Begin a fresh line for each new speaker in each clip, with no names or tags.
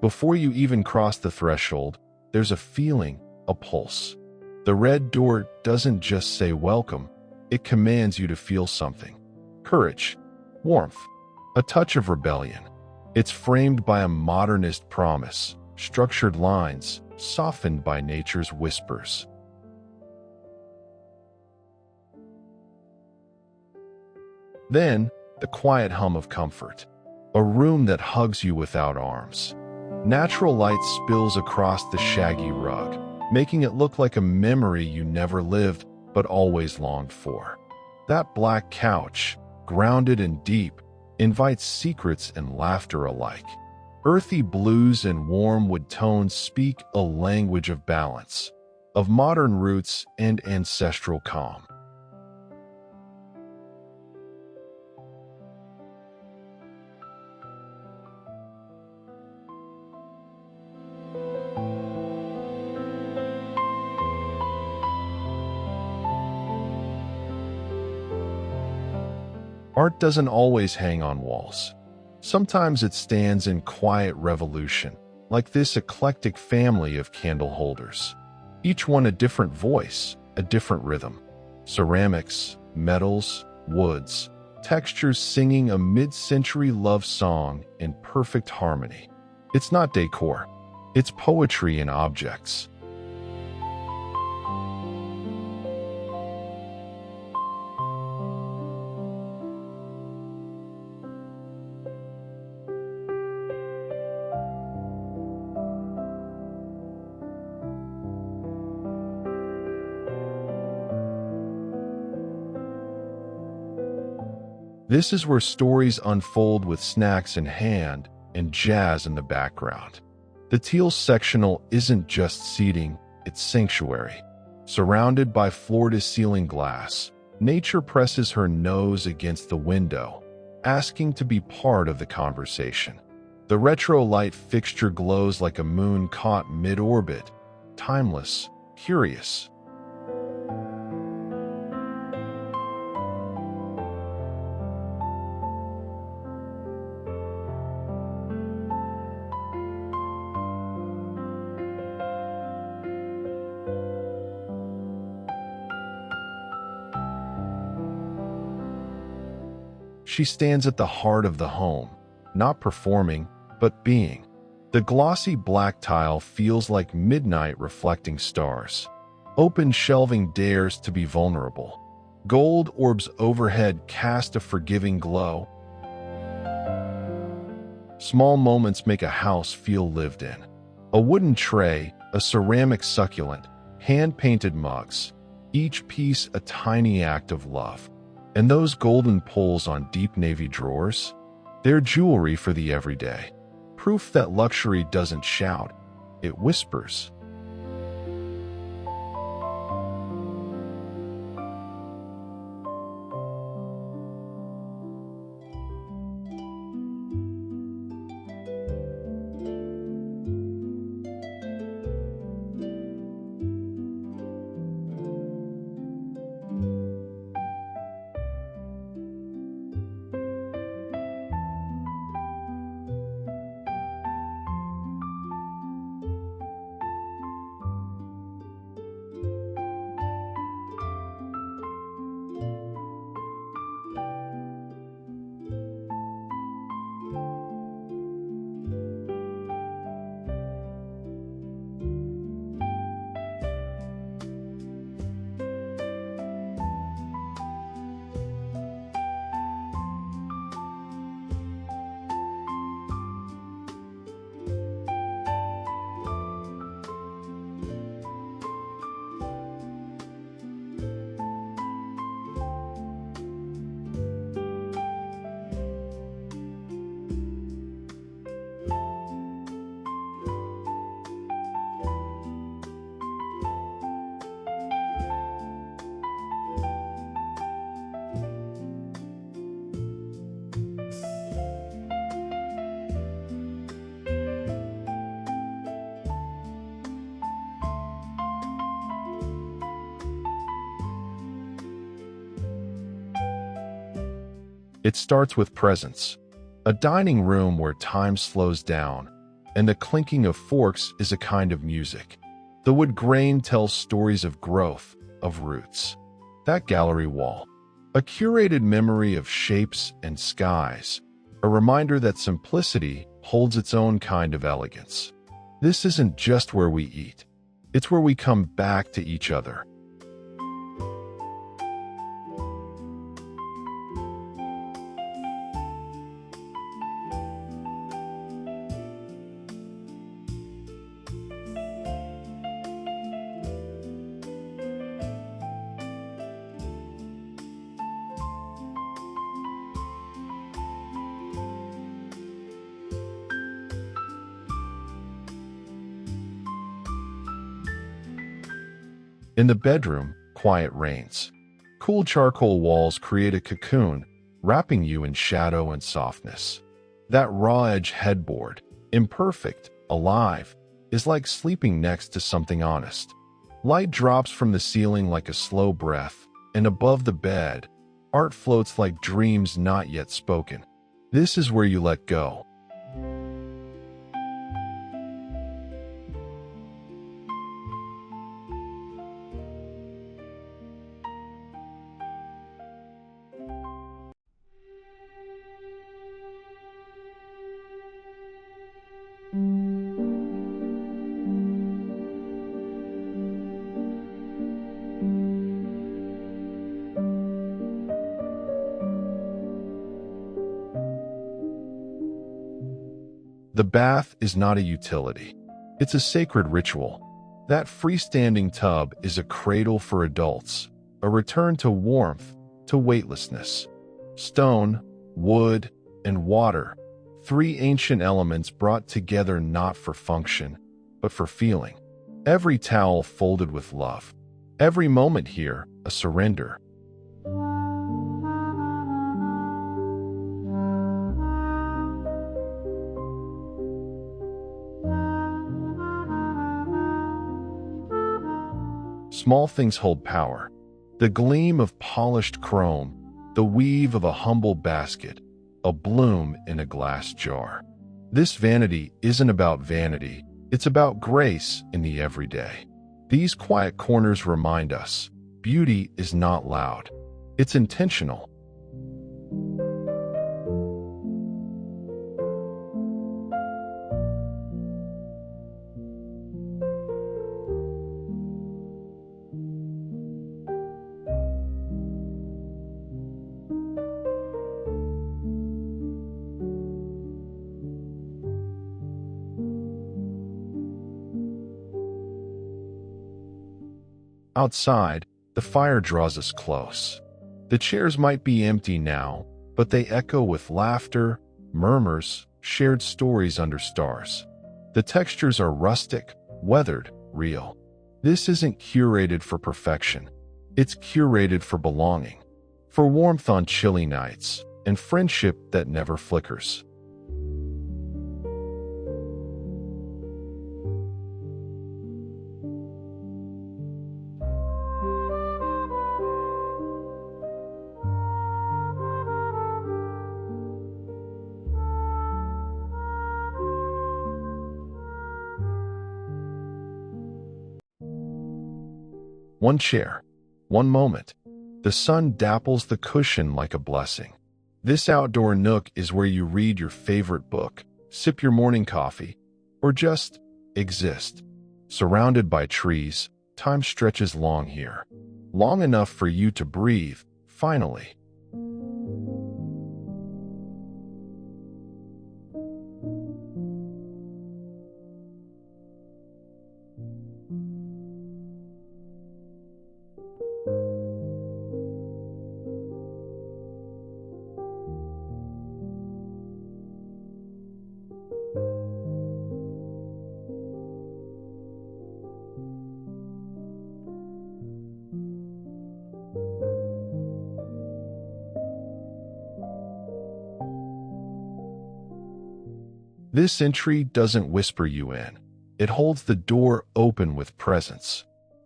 Before you even cross the threshold, there's a feeling, a pulse. The red door doesn't just say welcome, it commands you to feel something. Courage, warmth, a touch of rebellion. It's framed by a modernist promise, structured lines, softened by nature's whispers. Then, the quiet hum of comfort. A room that hugs you without arms. Natural light spills across the shaggy rug, making it look like a memory you never lived but always longed for. That black couch, grounded and deep, invites secrets and laughter alike. Earthy blues and warm wood tones speak a language of balance, of modern roots and ancestral calm. Art doesn't always hang on walls. Sometimes it stands in quiet revolution, like this eclectic family of candle holders. Each one a different voice, a different rhythm. Ceramics, metals, woods, textures singing a mid-century love song in perfect harmony. It's not decor, it's poetry in objects. This is where stories unfold with snacks in hand and jazz in the background. The teal sectional isn't just seating, it's sanctuary. Surrounded by floor-to-ceiling glass, nature presses her nose against the window, asking to be part of the conversation. The retro light fixture glows like a moon caught mid-orbit, timeless, curious. She stands at the heart of the home, not performing, but being. The glossy black tile feels like midnight reflecting stars. Open shelving dares to be vulnerable. Gold orbs overhead cast a forgiving glow. Small moments make a house feel lived in. A wooden tray, a ceramic succulent, hand-painted mugs, each piece a tiny act of love. And those golden pulls on deep navy drawers? They're jewelry for the everyday. Proof that luxury doesn't shout, it whispers. It starts with presence. A dining room where time slows down, and the clinking of forks is a kind of music. The wood grain tells stories of growth, of roots. That gallery wall, a curated memory of shapes and skies, a reminder that simplicity holds its own kind of elegance. This isn't just where we eat, it's where we come back to each other. In the bedroom, quiet reigns. Cool charcoal walls create a cocoon, wrapping you in shadow and softness. That raw-edge headboard, imperfect, alive, is like sleeping next to something honest. Light drops from the ceiling like a slow breath, and above the bed, art floats like dreams not yet spoken. This is where you let go. The bath is not a utility. It's a sacred ritual. That freestanding tub is a cradle for adults, a return to warmth, to weightlessness. Stone, wood, and water, three ancient elements brought together not for function, but for feeling. Every towel folded with love. Every moment here, a surrender. Small things hold power. The gleam of polished chrome, the weave of a humble basket, a bloom in a glass jar. This vanity isn't about vanity, it's about grace in the everyday. These quiet corners remind us, beauty is not loud, it's intentional. Outside, the fire draws us close. The chairs might be empty now, but they echo with laughter, murmurs, shared stories under stars. The textures are rustic, weathered, real. This isn't curated for perfection. It's curated for belonging, for warmth on chilly nights, and friendship that never flickers. One chair, one moment. The sun dapples the cushion like a blessing. This outdoor nook is where you read your favorite book, sip your morning coffee, or just exist. Surrounded by trees, time stretches long here. Long enough for you to breathe, finally. This entry doesn't whisper you in. It holds the door open with presence.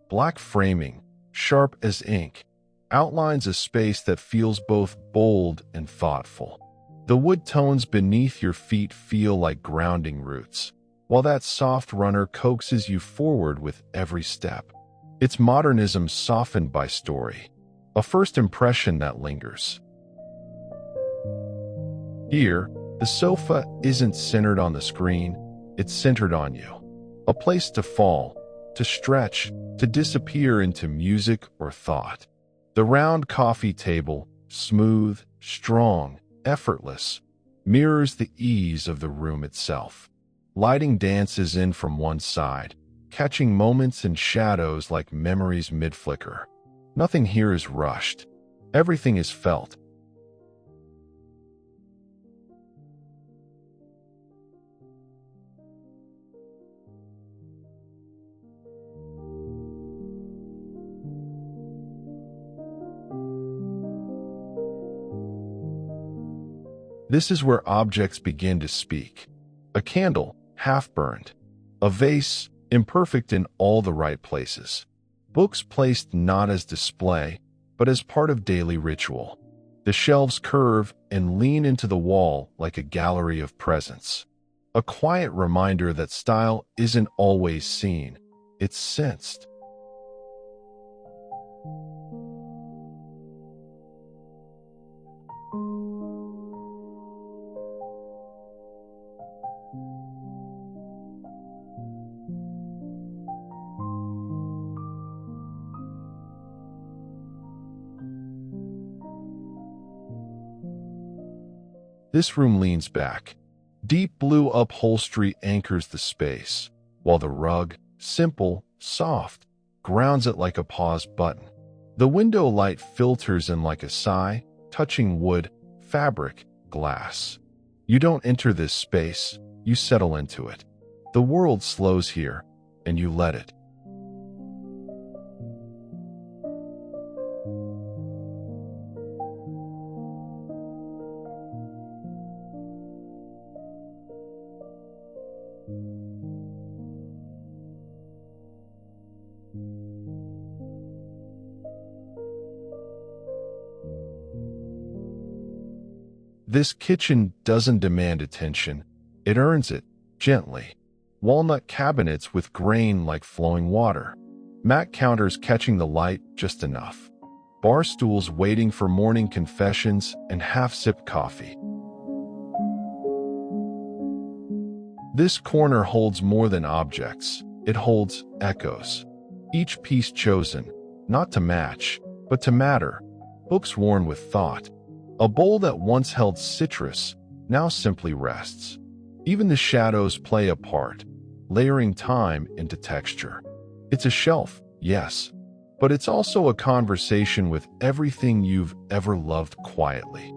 Black framing, sharp as ink, outlines a space that feels both bold and thoughtful. The wood tones beneath your feet feel like grounding roots. while that soft runner coaxes you forward with every step. It's modernism softened by story, a first impression that lingers. Here, the sofa isn't centered on the screen, it's centered on you. A place to fall, to stretch, to disappear into music or thought. The round coffee table, smooth, strong, effortless, mirrors the ease of the room itself. Lighting dances in from one side, catching moments and shadows like memories mid-flicker. Nothing here is rushed. Everything is felt. This is where objects begin to speak. A candle, half-burned. A vase, imperfect in all the right places. Books placed not as display, but as part of daily ritual. The shelves curve and lean into the wall like a gallery of presence. A quiet reminder that style isn't always seen, it's sensed. This room leans back. Deep blue upholstery anchors the space, while the rug, simple, soft, grounds it like a pause button. The window light filters in like a sigh, touching wood, fabric, glass. You don't enter this space, you settle into it. The world slows here, and you let it. This kitchen doesn't demand attention. It earns it, gently. Walnut cabinets with grain like flowing water. Matte counters catching the light just enough. Bar stools waiting for morning confessions and half-sipped coffee. This corner holds more than objects. It holds echoes. Each piece chosen, not to match, but to matter. Books worn with thought. A bowl that once held citrus now simply rests. Even the shadows play a part, layering time into texture. It's a shelf, yes, but it's also a conversation with everything you've ever loved quietly.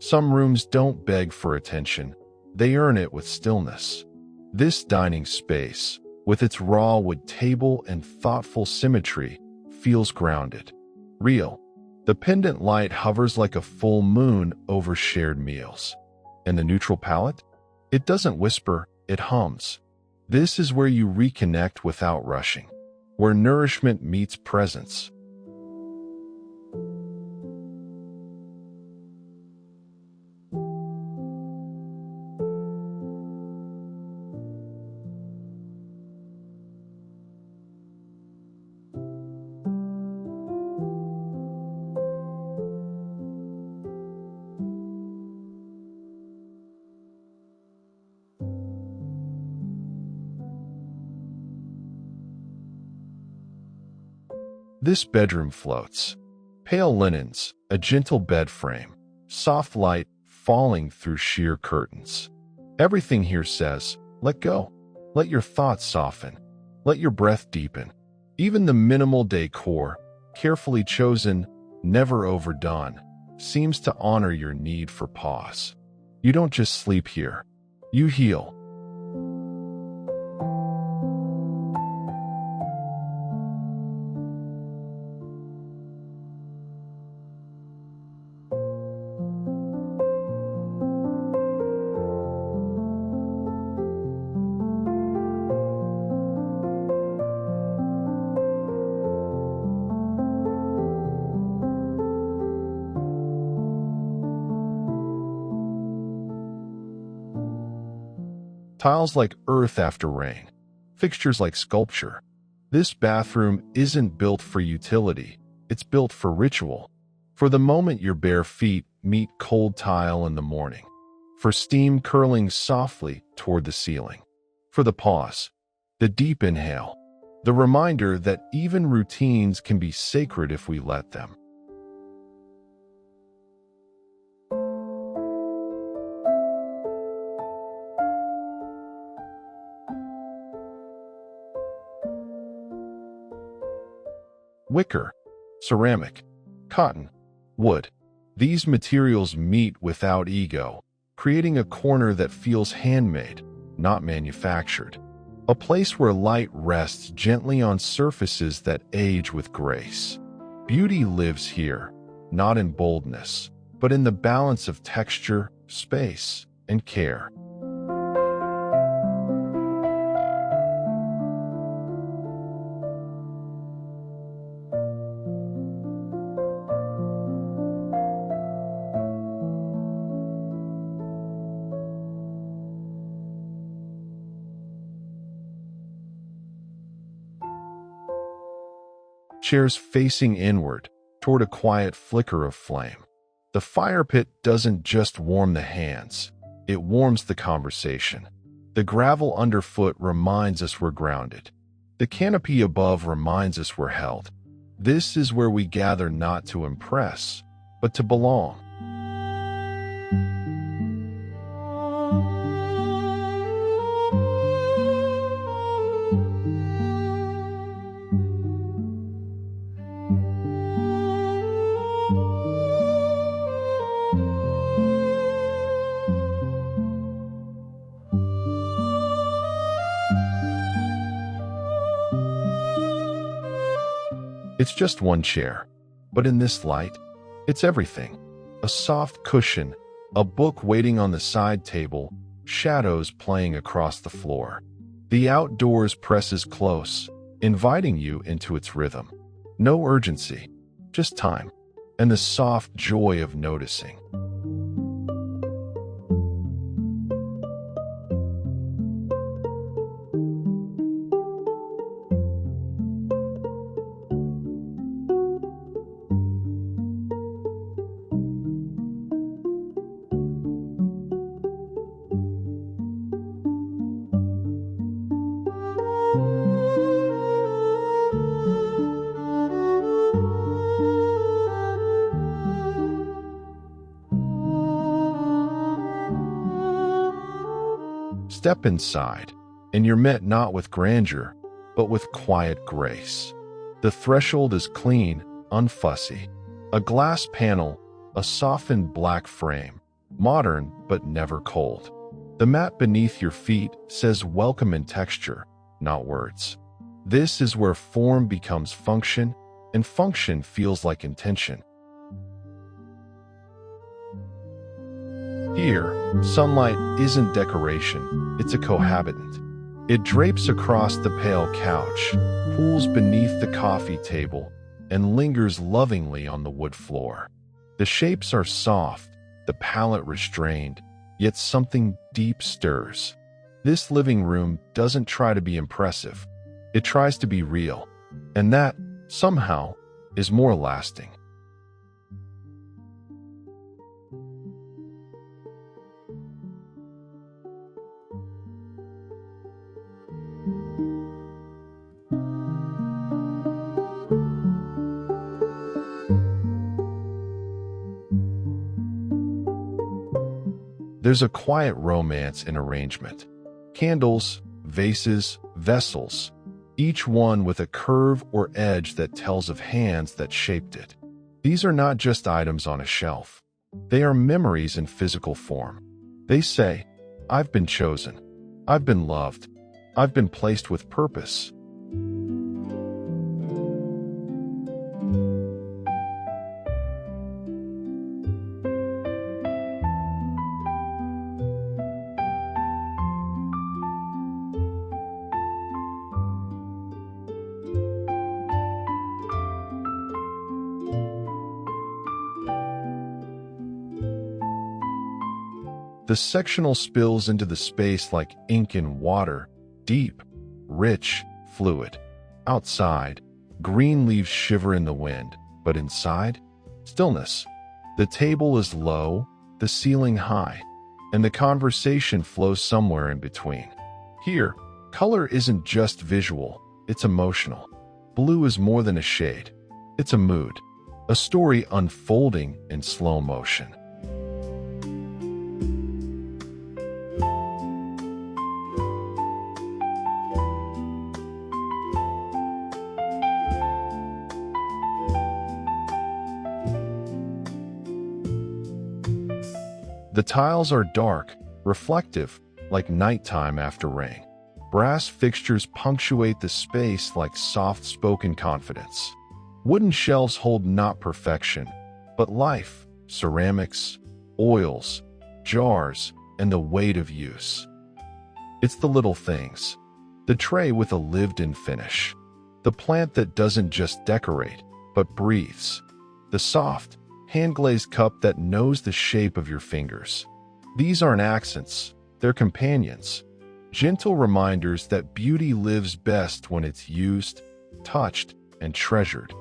Some rooms don't beg for attention, they earn it with stillness. This dining space, with its raw wood table and thoughtful symmetry, feels grounded, real. The pendant light hovers like a full moon over shared meals. And the neutral palette? It doesn't whisper, it hums. This is where you reconnect without rushing, where nourishment meets presence. This bedroom floats. Pale linens, a gentle bed frame, soft light falling through sheer curtains. Everything here says, let go. Let your thoughts soften. Let your breath deepen. Even the minimal decor, carefully chosen, never overdone, seems to honor your need for pause. You don't just sleep here. You heal. Tiles like earth after rain, fixtures like sculpture. This bathroom isn't built for utility, it's built for ritual. For the moment your bare feet meet cold tile in the morning. For steam curling softly toward the ceiling. For the pause, the deep inhale, the reminder that even routines can be sacred if we let them. Wicker, ceramic, cotton, wood. These materials meet without ego, creating a corner that feels handmade, not manufactured. A place where light rests gently on surfaces that age with grace. Beauty lives here, not in boldness, but in the balance of texture, space, and care. Chairs facing inward, toward a quiet flicker of flame. The fire pit doesn't just warm the hands, it warms the conversation. The gravel underfoot reminds us we're grounded. The canopy above reminds us we're held. This is where we gather not to impress, but to belong. It's just one chair, but in this light, it's everything. A soft cushion, a book waiting on the side table, shadows playing across the floor. The outdoors presses close, inviting you into its rhythm. No urgency, just time, and the soft joy of noticing. Step inside, and you're met not with grandeur, but with quiet grace. The threshold is clean, unfussy. A glass panel, a softened black frame, modern but never cold. The mat beneath your feet says welcome in texture, not words. This is where form becomes function, and function feels like intention. Here, sunlight isn't decoration, it's a cohabitant. It drapes across the pale couch, pools beneath the coffee table, and lingers lovingly on the wood floor. The shapes are soft, the palette restrained, yet something deep stirs. This living room doesn't try to be impressive. It tries to be real, and that, somehow, is more lasting. There's a quiet romance in arrangement. Candles, vases, vessels, each one with a curve or edge that tells of hands that shaped it. These are not just items on a shelf. They are memories in physical form. They say, I've been chosen. I've been loved. I've been placed with purpose. The sectional spills into the space like ink in water, deep, rich, fluid. Outside, green leaves shiver in the wind, but inside, stillness. The table is low, the ceiling high, and the conversation flows somewhere in between. Here, color isn't just visual, it's emotional. Blue is more than a shade. It's a mood, a story unfolding in slow motion. The tiles are dark, reflective, like nighttime after rain. Brass fixtures punctuate the space like soft-spoken confidence. Wooden shelves hold not perfection, but life, ceramics, oils, jars, and the weight of use. It's the little things. The tray with a lived-in finish. The plant that doesn't just decorate, but breathes. The soft, hand-glazed cup that knows the shape of your fingers. These aren't accents, they're companions. Gentle reminders that beauty lives best when it's used, touched, and treasured.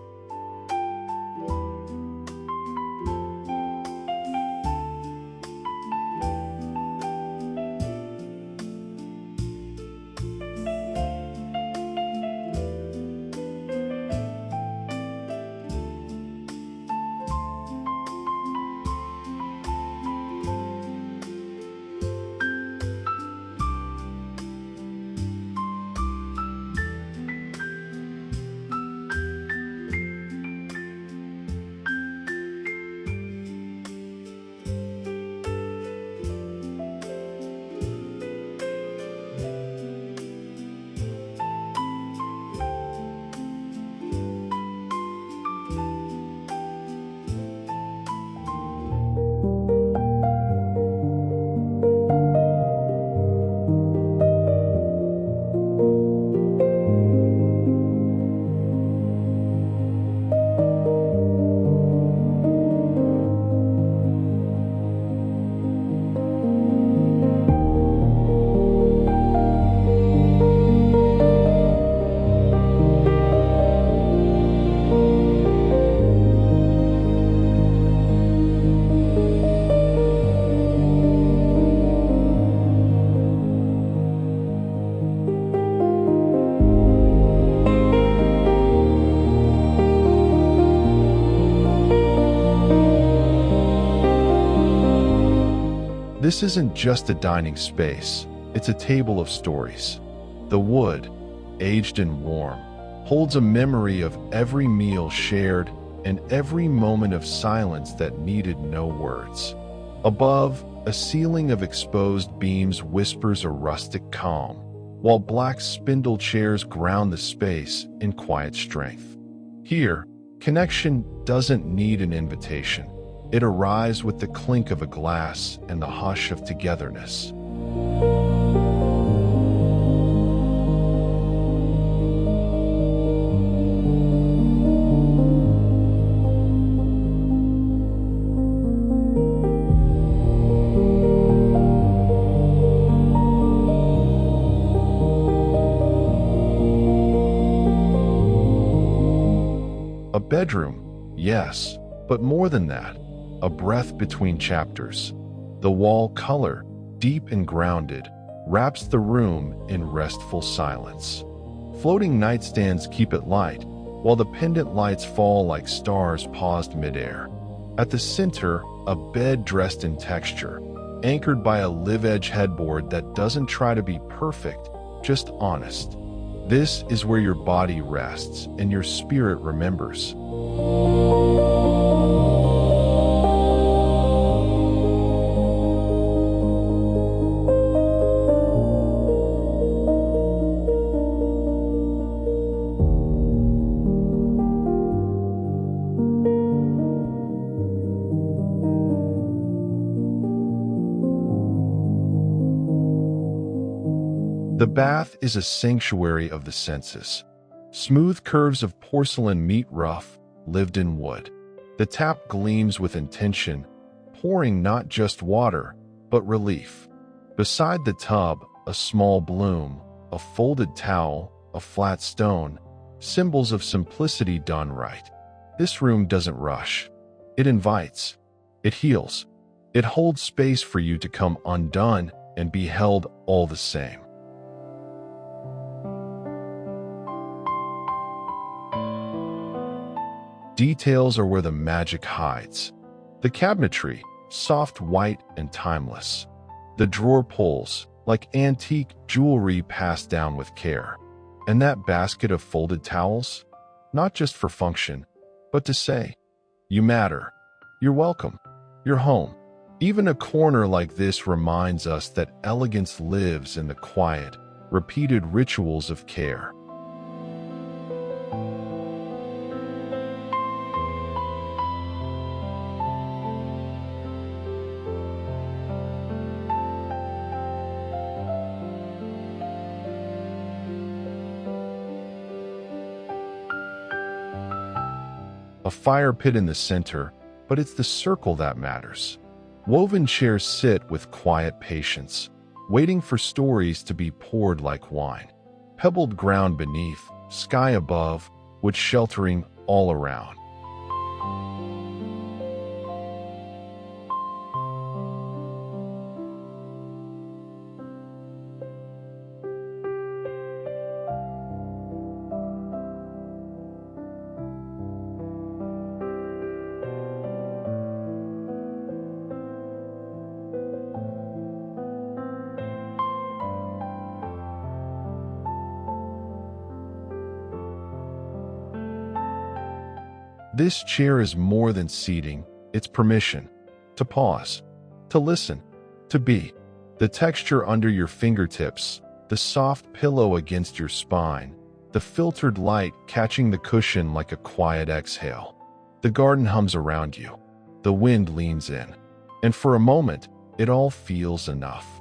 This isn't just a dining space, it's a table of stories. The wood, aged and warm, holds a memory of every meal shared and every moment of silence that needed no words. Above, a ceiling of exposed beams whispers a rustic calm, while black spindle chairs ground the space in quiet strength. Here, connection doesn't need an invitation. It arrives with the clink of a glass and the hush of togetherness. A bedroom, yes, but more than that, a breath between chapters. The wall color, deep and grounded, wraps the room in restful silence. Floating nightstands keep it light, while the pendant lights fall like stars paused midair. At the center, a bed dressed in texture, anchored by a live-edge headboard that doesn't try to be perfect, just honest. This is where your body rests and your spirit remembers. The bath is a sanctuary of the senses. Smooth curves of porcelain meet rough, lived-in wood. The tap gleams with intention, pouring not just water, but relief. Beside the tub, a small bloom, a folded towel, a flat stone, symbols of simplicity done right. This room doesn't rush. It invites. It heals. It holds space for you to come undone and be held all the same. Details are where the magic hides. The cabinetry, soft white and timeless. The drawer pulls, like antique jewelry passed down with care. And that basket of folded towels? Not just for function, but to say, you matter. You're welcome. You're home. Even a corner like this reminds us that elegance lives in the quiet, repeated rituals of care. A fire pit in the center, but it's the circle that matters. Woven chairs sit with quiet patience, waiting for stories to be poured like wine. Pebbled ground beneath, sky above, wood sheltering all around. This chair is more than seating, it's permission. To pause, to listen, to be. The texture under your fingertips, the soft pillow against your spine, the filtered light catching the cushion like a quiet exhale. The garden hums around you. The wind leans in. And for a moment, it all feels enough.